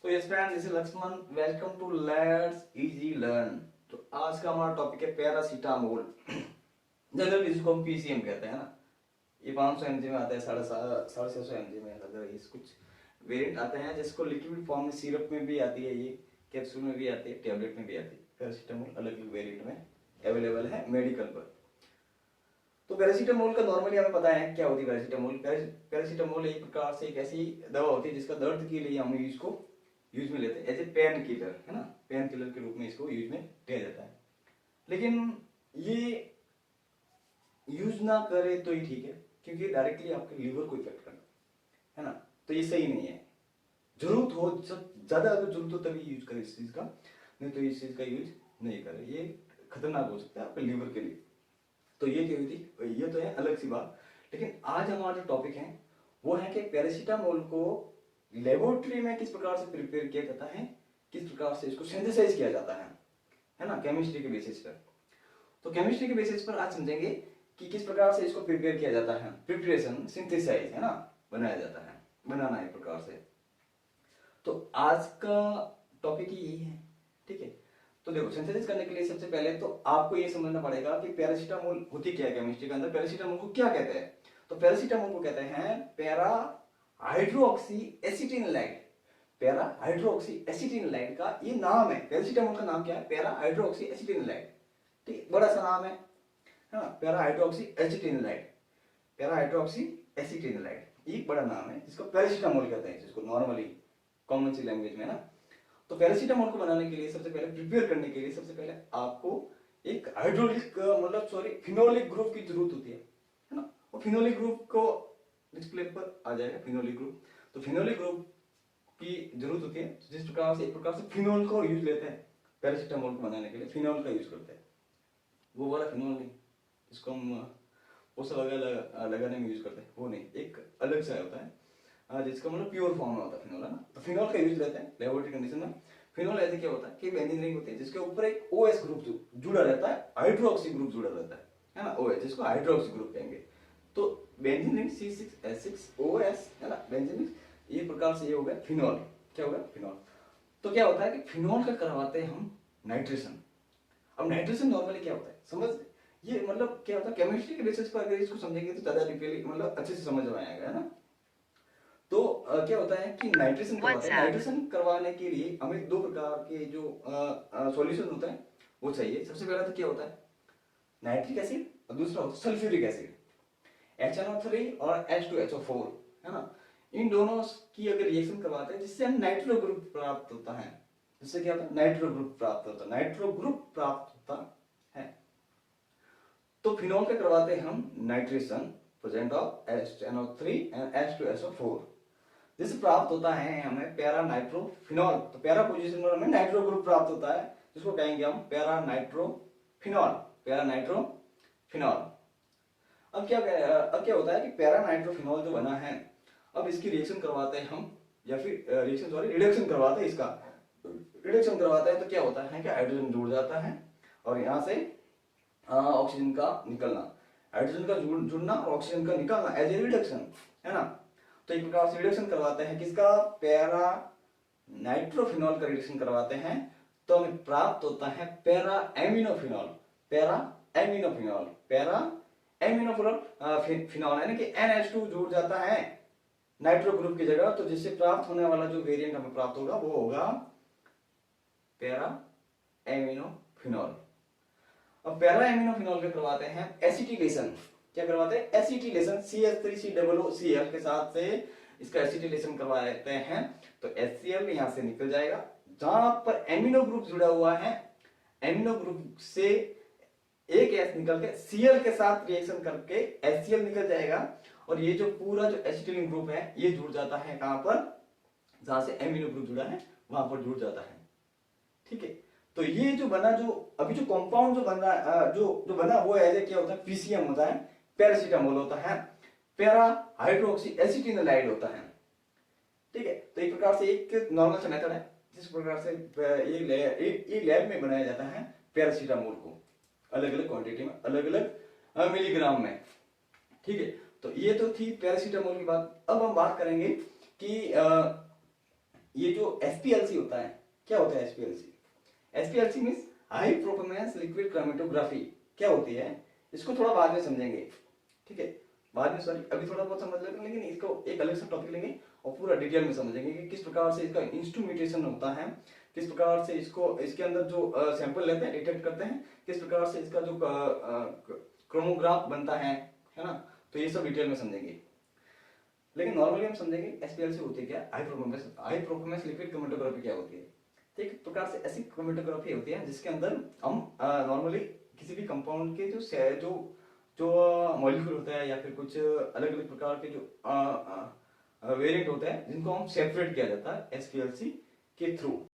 तो yes friend, this is Lakshman. Welcome to let's easy learn. तो आज का हमारा टॉपिक है पैरासीटामोल। जनरली इसको हम पीसीएम कहते हैं ना। ये 500 mg में आता है, 650 mg में आता है। इस कुछ वेरिएंट आते हैं जिसको लिक्विड फॉर्म में, सिरप में भी आती है, ये कैप्सूल में भी आती है, टेबलेट में भी आती है। पैरासीटामोल अलग अलग वेरिएंट में अवेलेबल है मेडिकल पर। तो पैरासीटामोल का नॉर्मली हमें पता है क्या होती है। पैरासीटामोल पैरासीटामोल एक प्रकार से एक ऐसी दवा होती है जिसका दर्द के लिए हम इसको यूज में लेते हैं एज ए पेन किलर, है ना। पेन किलर के रूप में इसको यूज में लिया जाता है। लेकिन ये यूज ना करे तो ही ठीक है, क्योंकि डायरेक्टली आपके लीवर को इफेक्ट करना है ना। तो ये सही नहीं है। जरूरत हो, जब ज्यादा अगर जरूरत हो तभी यूज करें इस चीज का, नहीं तो इस चीज का यूज नहीं करें। ये खतरनाक हो सकता है आपके लीवर के लिए। तो ये क्या हुई थी, ये तो है अलग सी बात। लेकिन आज हमारा जो टॉपिक है वो है कि पैरासीटामोल को लेबोरेटरी में किस प्रकार से प्रिपेयर किया जाता है, किस प्रकार से इसको सिंथेसाइज किया जाता है ना, केमिस्ट्री के बेसिस पर। तो केमिस्ट्री के बेसिस पर आज समझेंगे कि किस प्रकार से इसको प्रिपेयर किया जाता है। प्रिपरेशन, सिंथेसाइज, है ना, बनाया जाता है, बनाना एक प्रकार से। तो आज का टॉपिक ही यही है, ठीक है। तो देखो, सिंथेसिस करने के लिए सबसे पहले तो आपको ये समझना पड़ेगा कि पैरासीटामोल होती क्या है केमिस्ट्री के अंदर। पैरासीटामोल को क्या कहते हैं? तो पैरासीटामोल को कहते हैं para hydroxy acetanilide. Para hydroxy acetanilide का ये नाम है। पैरासीटामोल का नाम क्या है? Para hydroxy acetanilide. ठीक, बड़ा सा नाम है ना, para hydroxy acetanilide. Para hydroxy acetanilide एक बड़ा नाम है जिसको पैरासीटामोल कहते हैं, जिसको नॉर्मली कॉमन सी लैंग्वेज में ना। तो पैरासीटामोल को बनाने के लिए सबसे पहले, प्रिपेयर करने के लिए सबसे पहले आपको एक हाइड्रोलिक फिनोलिक ग्रुप की जरूरत होती है ना। वो फिनोलिक ग्रुप को डिस्प्ले पर आ जाएगा, फिनोलिक ग्रुप। तो फिनोलिक ग्रुप की जरूरत होती है, जिस प्रकार से एक प्रकार से फिनोल को यूज लेते हैं पैरासीटामोल को बनाने के लिए, फिनोल का यूज करते हैं। वो वाला फिनोल नहीं जिसको हम पोस्टर लगाने में यूज करते हैं, वो नहीं, एक अलग सा होता है जिसका मतलब प्योर फॉर्म में होता है फिनोल, है ना। तो फिनोल का यूज लेते हैं लेबोरेटरी कंडीशन में। फिनोल ऐसे क्या होता है कि बेंजीन होती है जिसके ऊपर एक OS ग्रुप जुड़ा रहता है, हाइड्रोक्सी ग्रुप जुड़ा रहता है ना, OH, जिसको हाइड्रोक्सी ग्रुप कहेंगे। तो बेंजीन रिंग C6H6OS, है ना, बेंजीन रिंग, ये प्रकार से ये हो गया फिनोल। क्या हो गया? फिनोल। तो क्या होता है कि फिनोल का करवाते हैं हम नाइट्रेशन। अब नाइट्रेशन नॉर्मली क्या होता है, समझ, ये मतलब क्या होता है केमिस्ट्री के बेसिस पर अगर इसको समझेंगे तो ज्यादा डिटेली मतलब अच्छे से समझ में आएगा, है ना। तो क्या होता है कि नाइट्रेशन करवाते हैं। नाइट्रेशन करवाने के लिए हमें दो प्रकार के जो सॉल्यूशन होता है वो चाहिए। सबसे पहला तो क्या होता है, नाइट्रिक एसिड, और दूसरा होता है सल्फ्यूरिक एसिड, HNO3 और H2SO4, है ना। इन दोनों की अगर रिएक्शन करवाते हैं जिससे हम नाइट्रो ग्रुप प्राप्त होता है, जिससे क्या होता है, नाइट्रो ग्रुप प्राप्त होता है, नाइट्रो ग्रुप प्राप्त होता है। तो फिनोल का करवाते हैं हम nitration present of HNO3 and H2SO4, जिससे प्राप्त होता है हमें पैरा नाइट्रोफिनॉल। तो पैरा पोजीशन पर हमें नाइट्रो ग्रुप प्राप्त होता है, जिसको कहेंगे हम पैरा नाइट्रोफिनॉल, पैरा नाइट्रोफिनॉल। अब क्या होता है कि पैरा नाइट्रोफिनॉल जो बना है, अब इसकी रिएक्शन करवाते हैं हम, या फिर रिडक्शन करवाते हैं इसका। रिडक्शन करवाते हैं तो क्या होता है कि हाइड्रोजन जुड़ जाता है और यहाँ से ऑक्सीजन का निकलना, हाइड्रोजन का जुड़ना और ऑक्सीजन का निकलना एज ए रिडक्शन, है ना। तो एक प्रकार से रिडक्शन करवाते हैं किसका, पैरा नाइट्रोफिनॉल का रिडक्शन करवाते हैं, तो हमें प्राप्त होता है para aminophenol. Para aminophenol, para aminophenol phenol, यानी कि NH2 जुड़ जाता है नाइट्रो ग्रुप की जगह। तो जिससे प्राप्त होने वाला जो वेरिएंट हमें प्राप्त होगा वो होगा पैरा एमिनोफिनॉल। अब पैरा एमिनोफिनॉल के करवाते हैं एसिटिलेशन। क्या करवाते हैं? एसिटिलेशन, CH3COOCl के साथ से इसका एसिटिलेशन करवाते हैं। तो HCl यहां से निकल जाएगा, जहां पर एमिनो ग्रुप जुड़ा हुआ है, एमिनो ग्रुप से एक S निकल के Cl के साथ रिएक्शन करके HCl निकल जाएगा, और ये जो पूरा जो एसिटिलीन ग्रुप है ये जुड़ जाता है कहां पर, जहां से एमिनो ग्रुप जुड़ा है वहां पर जुड़ जाता है, ठीक है। तो ये जो बना, जो अभी जो कंपाउंड जो बन रहा है, जो बना वो है, क्या होता है, PCM होता है, पैरासीटामोल होता है, पैरा हाइड्रोक्सी एसिटिनलाइड होता है, ठीक है। तो एक प्रकार से एक नॉर्मल सा मेथड है जिस प्रकार से ये लैब में बनाया जाता है पैरासीटामोल को, अलग अलग क्वांटिटी में, अलग अलग मिलीग्राम में, ठीक है। तो ये तो थी पैरासीटामोल की बात। अब हम बात करेंगे कि ये जो एसपीएलसी होता है, क्या होता है HPLC? HPLC means high performance liquid chromatography. क्या होती है इसको थोड़ा बाद में समझेंगे, ठीक है, बाद में, सॉरी अभी थोड़ा बहुत समझ लेते हैं, लेकिन इसको एक अलग से टॉपिक लेंगे और पूरा डिटेल में समझेंगे कि किस प्रकार से इसका इंस्ट्रूमेंटेशन होता है, किस प्रकार से इसको इसके अंदर जो सैंपल लेते हैं, डिटेक्ट करते हैं, किस प्रकार से इसका जो क्रोमोग्राफ बनता है ना, तो ये सब डिटेल में समझेंगे। लेकिन नॉर्मली हम समझेंगे एसपीएलसी होती है क्या, हाई परफॉर्मेंस लिक्विड क्रोमेटोग्राफी क्या होती है। तो एक प्रकार से ऐसी क्रोमेटोग्राफी होती है जिसके अंदर हम नॉर्मली किसी भी कंपाउंड के जो जो मॉलिक्यूल होता है या फिर कुछ अलग अलग प्रकार के जो वेरिएंट होते हैं जिनको हम सेपरेट किया जाता है एसपीएलसी के थ्रू।